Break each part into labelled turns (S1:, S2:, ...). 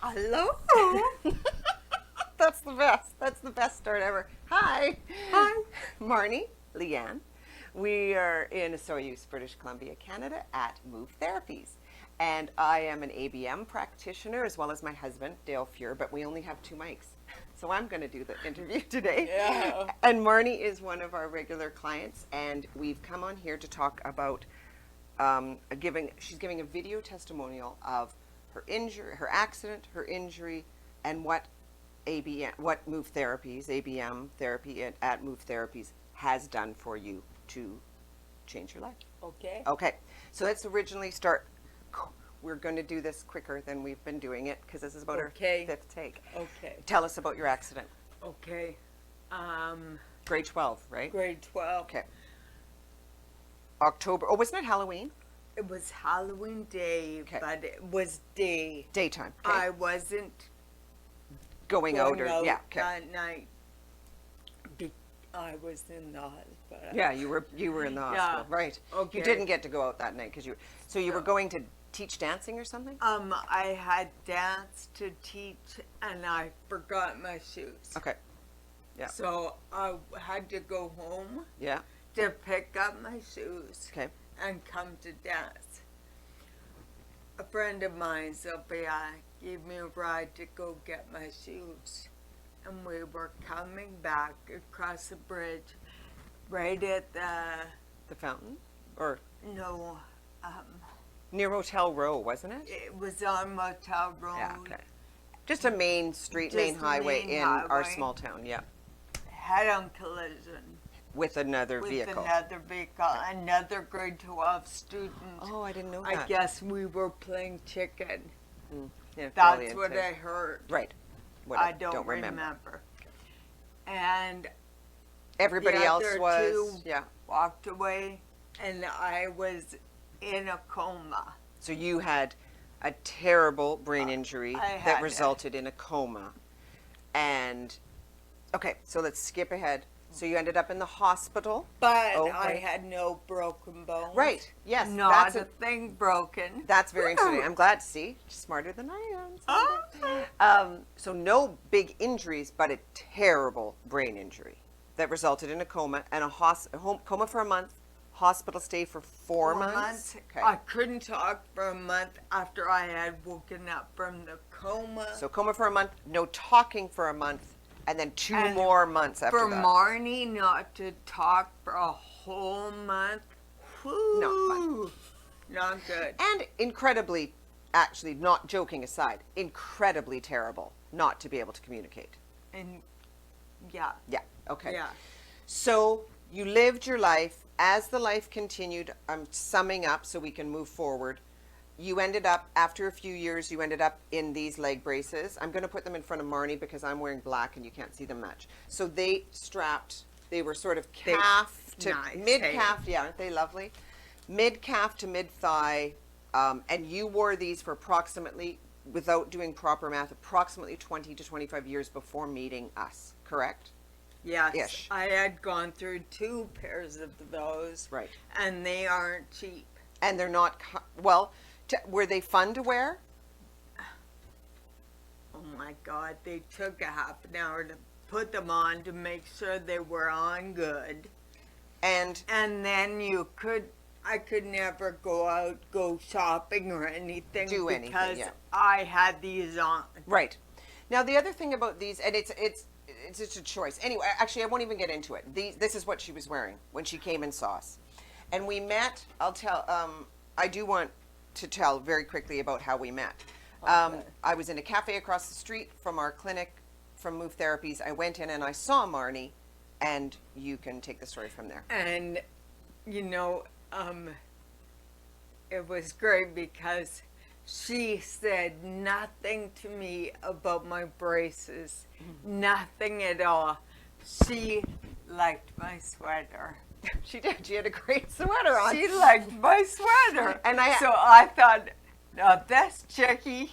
S1: Hello.
S2: That's the best. That's the best start ever. Hi.
S1: Hi.
S2: Marnie, Leanne. We are in Osoyoos, British Columbia, Canada at MOVE Therapies. And I am an ABM practitioner as well as my husband, Dale Fuhr, but we only have two mics. So I'm going to do the interview today.
S1: Yeah.
S2: And Marnie is one of our regular clients, and we've come on here to talk about she's giving a video testimonial of her injury, her accident, her injury, and what MOVE Therapies, ABM therapy at MOVE Therapies has done for you to change your life.
S1: Okay.
S2: Okay, so let's originally start. We're going to do this quicker than we've been doing it because this is about
S1: Okay.
S2: our fifth take.
S1: Okay.
S2: Tell us about your accident.
S1: Okay.
S2: Grade 12, right?
S1: Grade 12.
S2: Okay. October. Oh, wasn't it Halloween?
S1: It was Halloween day,
S2: Okay.
S1: but it was day.
S2: Daytime. Okay.
S1: I wasn't
S2: going out or yeah. Okay.
S1: that night. I was in the hospital.
S2: Yeah, you were in the hospital, right?
S1: Okay.
S2: You didn't get to go out that night because you were going to teach dancing or something?
S1: I had dance to teach and I forgot my shoes.
S2: Okay. Yeah.
S1: So I had to go home
S2: Yeah.
S1: to pick up my shoes
S2: Okay.
S1: and come to dance. A friend of mine, Sophia, gave me a ride to go get my shoes. And we were coming back across the bridge right at
S2: The fountain? Or
S1: no,
S2: near Motel Row, wasn't it?
S1: it was on Motel Road.
S2: Yeah, okay. Just a main street,
S1: Just
S2: main
S1: a
S2: highway
S1: main
S2: in our
S1: highway.
S2: small town, yeah.
S1: Head-on collision
S2: With another
S1: with
S2: vehicle.
S1: another vehicle, another grade 12 student.
S2: Oh, I didn't know
S1: I
S2: that.
S1: guess we were playing chicken.
S2: Yeah,
S1: That's
S2: brilliant.
S1: what I heard.
S2: Right. What
S1: I don't remember. And
S2: Everybody
S1: the
S2: else
S1: other
S2: was,
S1: two
S2: yeah.
S1: walked away, and I was in a coma.
S2: So you had a terrible brain injury
S1: I
S2: that
S1: had
S2: resulted in a coma. And, okay, so let's skip ahead. So you ended up in the hospital.
S1: But
S2: Oh,
S1: I
S2: right.
S1: had no broken bones.
S2: Right, yes.
S1: Not
S2: that's
S1: a thing broken.
S2: That's very interesting. I'm glad to see. Smarter than I am.
S1: Oh.
S2: So no big injuries, but a terrible brain injury that resulted in a coma and a coma for a month, hospital stay for 4 months. Okay.
S1: I couldn't talk for a month after I had woken up from the coma.
S2: So coma for a month, no talking for a month, and then 2
S1: And
S2: more months after
S1: for
S2: that.
S1: Marnie not to talk for a whole month,
S2: No fun.
S1: Not good.
S2: And incredibly, actually, not joking aside, incredibly terrible not to be able to communicate.
S1: And yeah,
S2: Yeah, okay.
S1: yeah.
S2: So you lived your life. As the life continued, I'm summing up so we can move forward. You ended up, after a few years, you ended up in these leg braces. I'm going to put them in front of Marnie because I'm wearing black and you can't see them much. So they were sort of calf to
S1: nice,
S2: mid-calf. Yeah, aren't they lovely? Mid-calf to mid-thigh. And you wore these for approximately, without doing proper math, approximately 20 to 25 years before meeting us, correct?
S1: Yes,
S2: Ish.
S1: I had gone through 2 pairs of those.
S2: Right.
S1: And they aren't cheap.
S2: And they're not, were they fun to wear?
S1: Oh my God, they took a half an hour to put them on to make sure they were on good.
S2: And
S1: then I could never go shopping or anything
S2: Do anything,
S1: because
S2: yeah.
S1: I had these on.
S2: right. Now the other thing about these, and it's just a choice. Anyway, actually I won't even get into it. This is what she was wearing when she came and saw us. And we met, I do want to tell very quickly about how we met.
S1: Okay.
S2: I was in a cafe across the street from our clinic from MOVE Therapies. I went in and I saw Marnie, and you can take the story from there.
S1: And, it was great because she said nothing to me about my braces. Nothing at all. She liked my sweater.
S2: She did. She had a great sweater on.
S1: She liked my sweater.
S2: And
S1: so I thought, now that's Chicky.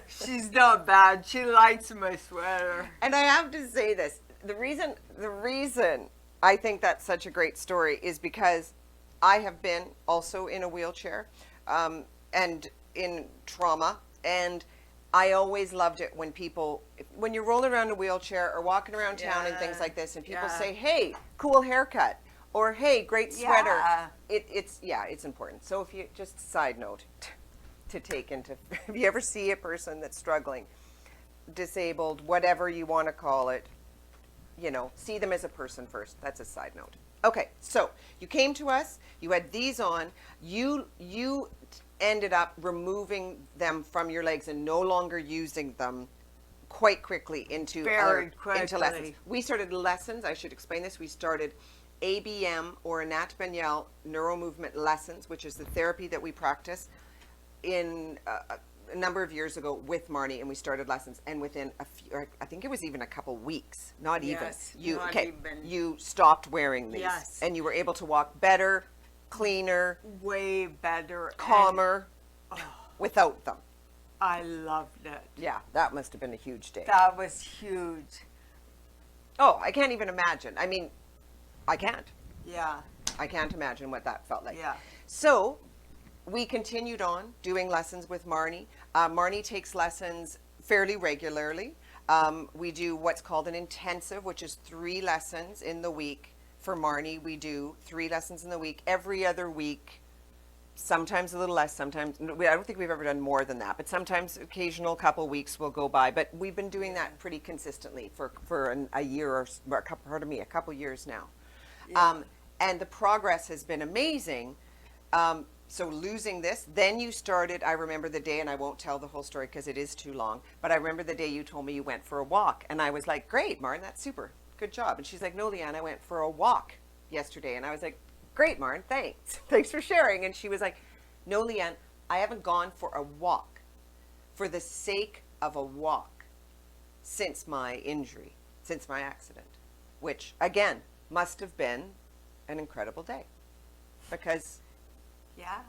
S1: She's not bad. She likes my sweater.
S2: And I have to say this. The reason I think that's such a great story is because I have been also in a wheelchair and in trauma, and I always loved it when people, when you're rolling around in a wheelchair or walking around town and things
S1: Yeah,
S2: like this, and people
S1: yeah.
S2: say, "Hey, cool haircut," or "Hey, great sweater."
S1: Yeah.
S2: It's important. So if you just side note to take into, if you ever see a person that's struggling, disabled, whatever you want to call it, you know, see them as a person first. That's a side note. Okay, so you came to us, you had these on, you ended up removing them from your legs and no longer using them quite quickly into
S1: Very
S2: into lessons.
S1: quickly.
S2: We started lessons, I should explain this, we started ABM or Anat Banyel neuromovement lessons, which is the therapy that we practice in a number of years ago with Marnie, and we started lessons, and within a few, I think it was even a couple weeks, not
S1: Yes,
S2: even,
S1: not even.
S2: you stopped wearing these,
S1: Yes.
S2: and you were able to walk better, cleaner,
S1: Way better.
S2: calmer, without them.
S1: I loved it.
S2: Yeah, that must have been a huge day.
S1: That was huge.
S2: Oh, I can't even imagine. I mean, I can't.
S1: Yeah.
S2: I can't imagine what that felt like.
S1: Yeah.
S2: So we continued on doing lessons with Marnie. Marnie takes lessons fairly regularly. We do what's called an intensive, which is 3 lessons in the week. For Marnie, we do 3 lessons in the week, every other week, sometimes a little less, sometimes, I don't think we've ever done more than that, but sometimes occasional couple weeks will go by. But we've been doing that pretty consistently for a year or a couple years now.
S1: Yeah.
S2: And the progress has been amazing. So losing this, then you started, I remember the day, and I won't tell the whole story because it is too long, but I remember the day you told me you went for a walk, and I was like, great, Martin, that's super, good job. And she's like, no, Leanne, I went for a walk yesterday. And I was like, great, Martin, thanks. Thanks for sharing. And she was like, no, Leanne, I haven't gone for a walk for the sake of a walk since my injury, since my accident, which, again, must have been an incredible day because
S1: Yeah.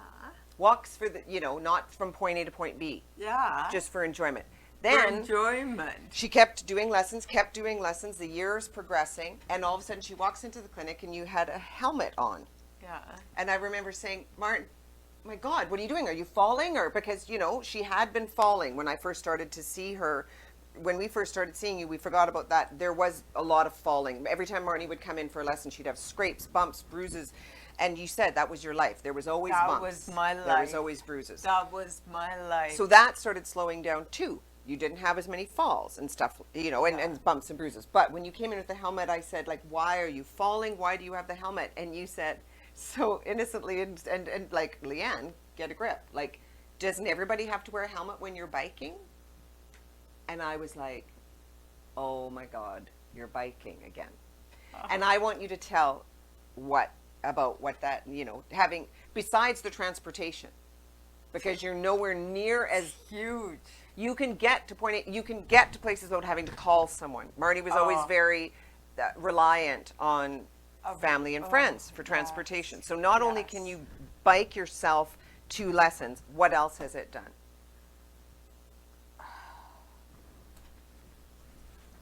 S2: walks for the, not from point A to point B,
S1: Yeah.
S2: just for enjoyment.
S1: for
S2: Then
S1: enjoyment.
S2: she kept doing lessons, the years progressing, and all of a sudden she walks into the clinic and you had a helmet on.
S1: Yeah.
S2: And I remember saying, Martin, my God, what are you doing? Are you falling? Or because, she had been falling when I first started to see her. When we first started seeing you, we forgot about that. There was a lot of falling. Every time Marnie would come in for a lesson, she'd have scrapes, bumps, bruises. And you said that was your life. There was always
S1: That
S2: bumps.
S1: was my
S2: There was
S1: life.
S2: always bruises.
S1: That was my life.
S2: So that started slowing down too. You didn't have as many falls and stuff, and bumps and bruises. But when you came in with the helmet, I said, like, why are you falling? Why do you have the helmet? And you said so innocently and like, Leanne, get a grip. Like, doesn't everybody have to wear a helmet when you're biking? And I was like, oh my God, you're biking again. And I want you to tell what that, having, besides the transportation, because you're nowhere near as
S1: huge.
S2: you can get to point A, you can get to places without having to call someone. Marnie was always very reliant on family and friends for transportation.
S1: yes,
S2: So not only can you bike yourself to lessons, what else has it done?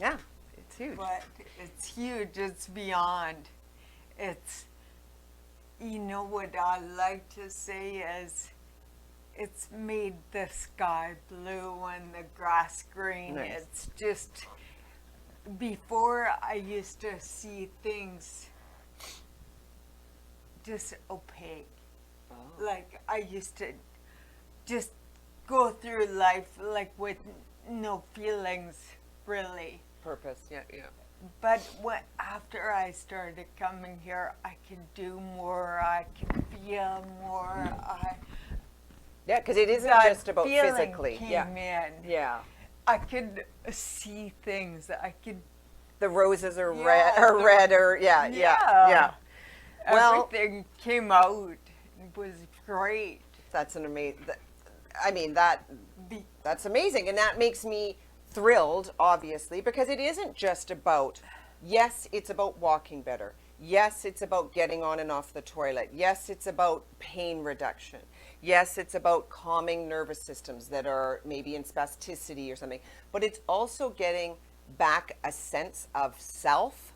S2: Yeah, it's huge.
S1: But it's huge. It's beyond. It's, what I like to say is, it's made the sky blue and the grass green.
S2: Nice.
S1: It's just, before I used to see things just opaque.
S2: Oh.
S1: Like, I used to just go through life like with no feelings, really.
S2: Purpose, yeah.
S1: But after I started coming here, I can do more, I can feel more.
S2: Yeah, because it isn't
S1: That
S2: just about
S1: feeling
S2: physically.
S1: came in.
S2: Yeah.
S1: I could see things. I could.
S2: The roses are
S1: Yeah,
S2: red, yeah. Well,
S1: Everything came out. It was great.
S2: that's an amazing. I mean, that's amazing, and that makes me thrilled, obviously, because it isn't just about. Yes, it's about walking better. Yes, it's about getting on and off the toilet. Yes, it's about pain reduction. Yes, it's about calming nervous systems that are maybe in spasticity or something. But it's also getting back a sense of self,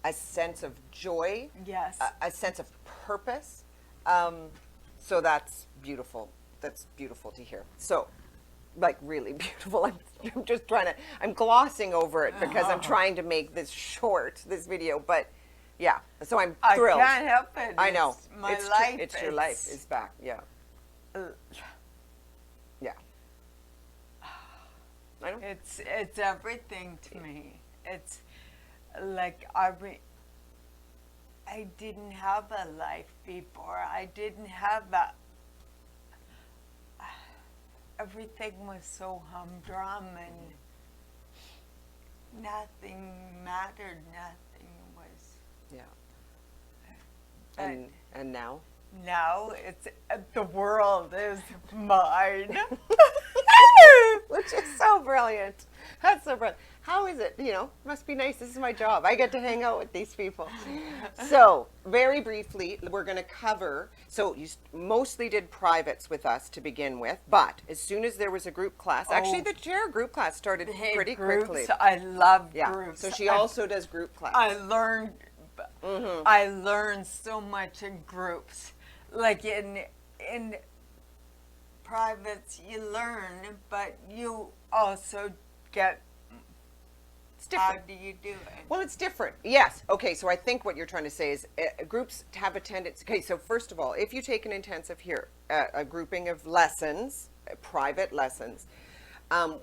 S2: a sense of joy,
S1: Yes.
S2: a sense of purpose. So that's beautiful. That's beautiful to hear. So like really beautiful. I'm just trying to, I'm glossing over it because I'm trying to make this short, this video, but yeah, so I'm thrilled.
S1: I can't help it.
S2: I know.
S1: It's my
S2: It's
S1: life.
S2: It's your life is back. Yeah. Yeah. I know.
S1: It's everything to me. It's like I didn't have a life before. I didn't have a. Everything was so humdrum and nothing mattered. Nothing was.
S2: Yeah.
S1: But
S2: And now?
S1: now it's the world is mine.
S2: Which is so brilliant. That's so brilliant. How is it? You know, must be nice. This is my job. I get to hang out with these people. So, very briefly, we're going to cover. So, you mostly did privates with us to begin with, but as soon as there was a group class, actually, the chair group class started pretty
S1: groups,
S2: quickly.
S1: I love
S2: Yeah.
S1: groups.
S2: So she also does group class.
S1: I learned so much in groups. Like in privates you learn, but you also get how do you do it?
S2: Well, it's different. Yes. Okay. So I think what you're trying to say is groups have a tendency. Okay. So first of all, if you take an intensive here, a grouping of lessons, private lessons,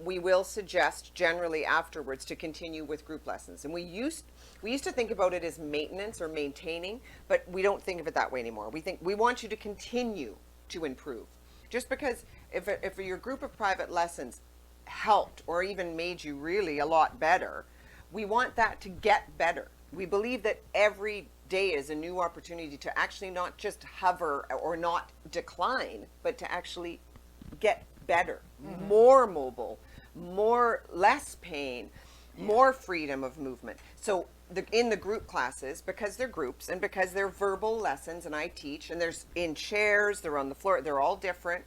S2: we will suggest generally afterwards to continue with group lessons. And we used to think about it as maintenance or maintaining, but we don't think of it that way anymore. We think we want you to continue to improve. Just because if your group of private lessons helped or even made you really a lot better, we want that to get better. We believe that every day is a new opportunity to actually not just hover or not decline, but to actually get better, more mobile, less pain, more freedom of movement. So in the group classes, because they're groups and because they're verbal lessons and I teach, and there's in chairs, they're on the floor, they're all different.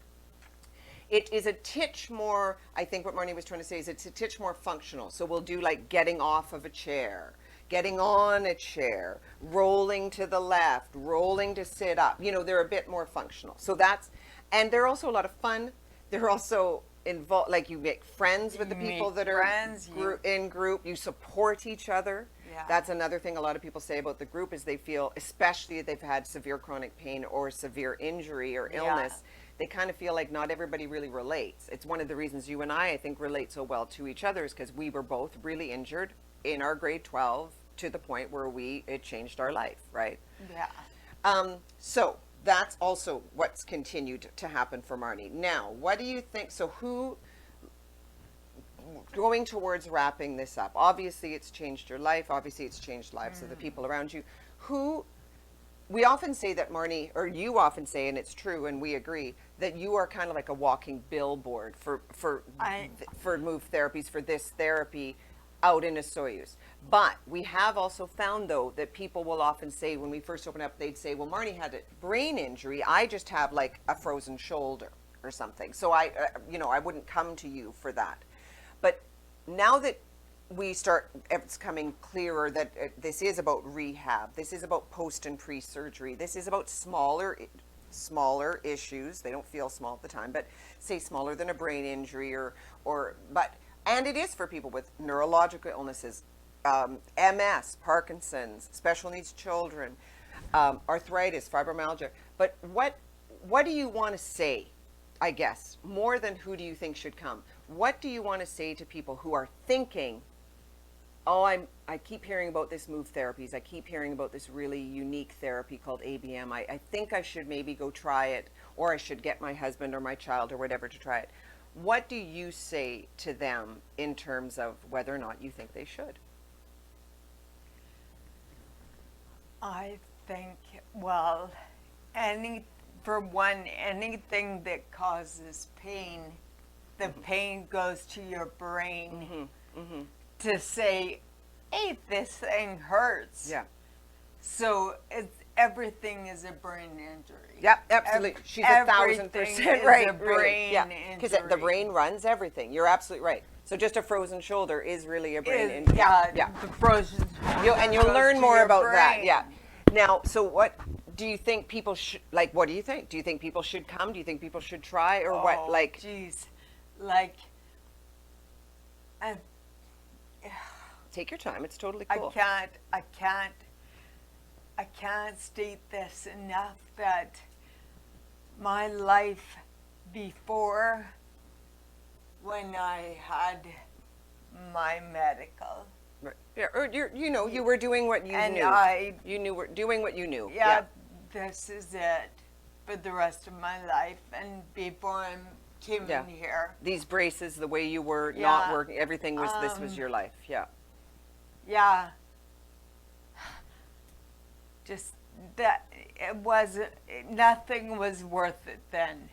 S2: It is a titch more, I think what Marnie was trying to say is it's a titch more functional. So we'll do like getting off of a chair, getting on a chair, rolling to the left, rolling to sit up. You know, they're a bit more functional. So that's, and they're also a lot of fun. They're also involved, like you make friends with the people that are in group. You support each other.
S1: Yeah.
S2: That's another thing a lot of people say about the group is they feel, especially if they've had severe chronic pain or severe injury or illness, they kind of feel like not everybody really relates. It's one of the reasons you and I think, relate so well to each other is because we were both really injured in our grade 12 to the point where it changed our life, right?
S1: Yeah.
S2: So that's also what's continued to happen for Marnie. Now, what do you think? So going towards wrapping this up, obviously it's changed your life. Obviously it's changed lives of the people around you. We often say that Marnie, or you often say, and it's true, and we agree, that you are kind of like a walking billboard for MOVE Therapies, for this therapy out in Osoyoos. But we have also found, though, that people will often say, when we first open up, they'd say, well, Marnie had a brain injury. I just have like a frozen shoulder or something. So I wouldn't come to you for that. But now that it's coming clearer that this is about rehab. This is about post and pre-surgery. This is about smaller issues. They don't feel small at the time, but say smaller than a brain injury and it is for people with neurological illnesses, MS, Parkinson's, special needs children, arthritis, fibromyalgia. But what do you want to say, I guess, more than who do you think should come? What do you want to say to people who are thinking, oh, I keep hearing about this MOVE Therapies. I keep hearing about this really unique therapy called ABM. I think I should maybe go try it, or I should get my husband or my child or whatever to try it. What do you say to them in terms of whether or not you think they should?
S1: I think, well, anything that causes pain, the pain goes to your brain to say, hey, this thing hurts.
S2: Yeah.
S1: So everything is a brain injury.
S2: Yep, absolutely. She's 1,000% right.
S1: A brain
S2: yeah, because the brain runs everything. You're absolutely right. So just a frozen shoulder is really a brain injury.
S1: Yeah. The frozen shoulder.
S2: And you'll learn more about that. Yeah. Now, so what do you think people should, like, what do you think? Do you think people should come? Do you think people should try, or what? Like,
S1: geez. like, I,
S2: Take your time. It's totally
S1: I
S2: cool.
S1: can't state this enough that my life before, when I had my medical,
S2: Right. Yeah, or you were doing what you
S1: and
S2: knew. You knew were doing what you knew.
S1: yeah, this is it for the rest of my life. And before I came
S2: Yeah.
S1: in here,
S2: These braces, the way you were
S1: Yeah.
S2: not working, everything was, this was your life. Yeah.
S1: yeah, just that it was, nothing was worth it then.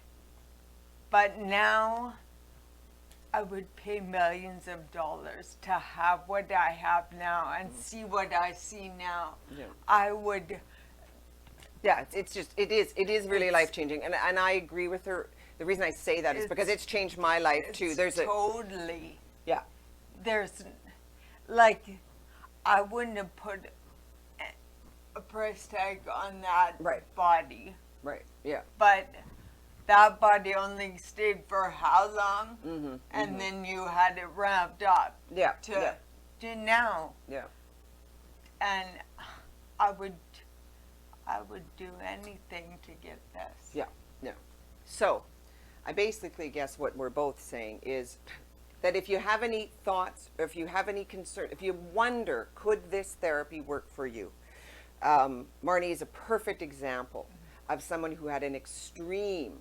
S1: But now I would pay millions of dollars to have what I have now and see what I see now.
S2: Yeah.
S1: I would,
S2: Yeah, it's just, it is really
S1: It's-
S2: life-changing. And I agree with her. The reason I say that is because it's changed my life too.
S1: it's
S2: There's
S1: totally,
S2: yeah.
S1: there's, like, I wouldn't have put a price tag on that
S2: Right.
S1: body.
S2: Right. Yeah.
S1: But that body only stayed for how long?
S2: Mm-hmm.
S1: And then you had it ramped up
S2: Yeah.
S1: to,
S2: Yeah.
S1: to now.
S2: Yeah.
S1: And I would do anything to get this.
S2: Yeah. No. So, I basically guess what we're both saying is that if you have any thoughts, or if you have any concern, if you wonder, could this therapy work for you? Marnie is a perfect example of someone who had an extreme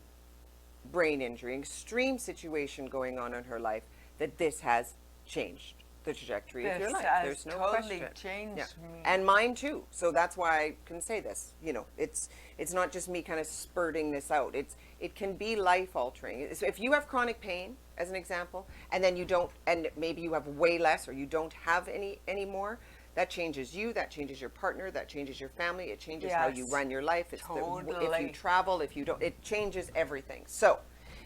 S2: brain injury, extreme situation going on in her life, that this has changed the trajectory of your
S1: This
S2: life.
S1: has
S2: There's no
S1: totally
S2: question.
S1: changed me.
S2: And mine too. So that's why I can say this. You know, it's not just me kind of spurting this out. It can be life altering. So if you have chronic pain, as an example, and then you don't, and maybe you have way less, or you don't have any anymore, that changes you. That changes your partner. That changes your family. It changes how you
S1: Yes,
S2: run your life. It's if
S1: totally.
S2: you travel, if you don't, it changes everything. So,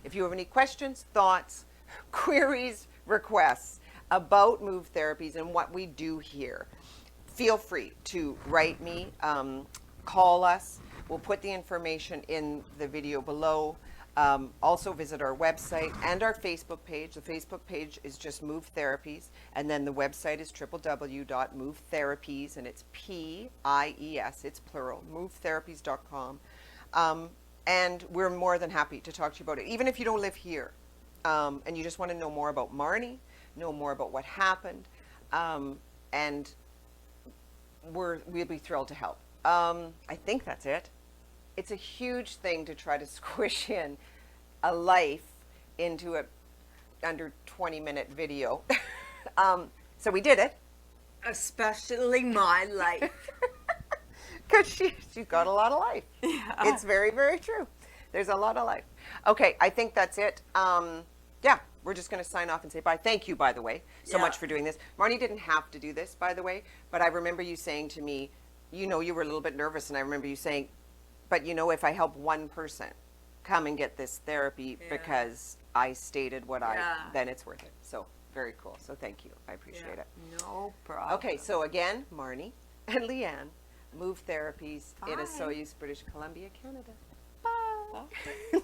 S2: if you have any questions, thoughts, queries, requests about MOVE Therapies and what we do here, feel free to write me, call us. We'll put the information in the video below. Also visit our website and our Facebook page. The Facebook page is just MOVE Therapies, and then the website is www.movetherapies, and it's PIES, it's plural, movetherapies.com. And we're more than happy to talk to you about it, even if you don't live here, and you just want to know more about Marnie, know more about what happened, and we'll be thrilled to help. I think that's it. It's a huge thing to try to squish in a life into a under 20-minute video. So we did it.
S1: Especially my life.
S2: Because she's got a lot of life.
S1: Yeah.
S2: It's very, very true. There's a lot of life. Okay, I think that's it. Yeah, we're just going to sign off and say bye. Thank you, by the way, so
S1: Yeah.
S2: much for doing this. Marnie didn't have to do this, by the way, but I remember you saying to me, you know, you were a little bit nervous, and I remember you saying, but you know, if I help one person come and get this therapy
S1: Yeah.
S2: because I stated what
S1: Yeah.
S2: then it's worth it. So very cool. So thank you. I appreciate it.
S1: No problem.
S2: Okay, so again, Marnie and Leanne, MOVE Therapies in
S1: Bye.
S2: Osoyoos, British Columbia, Canada. Bye.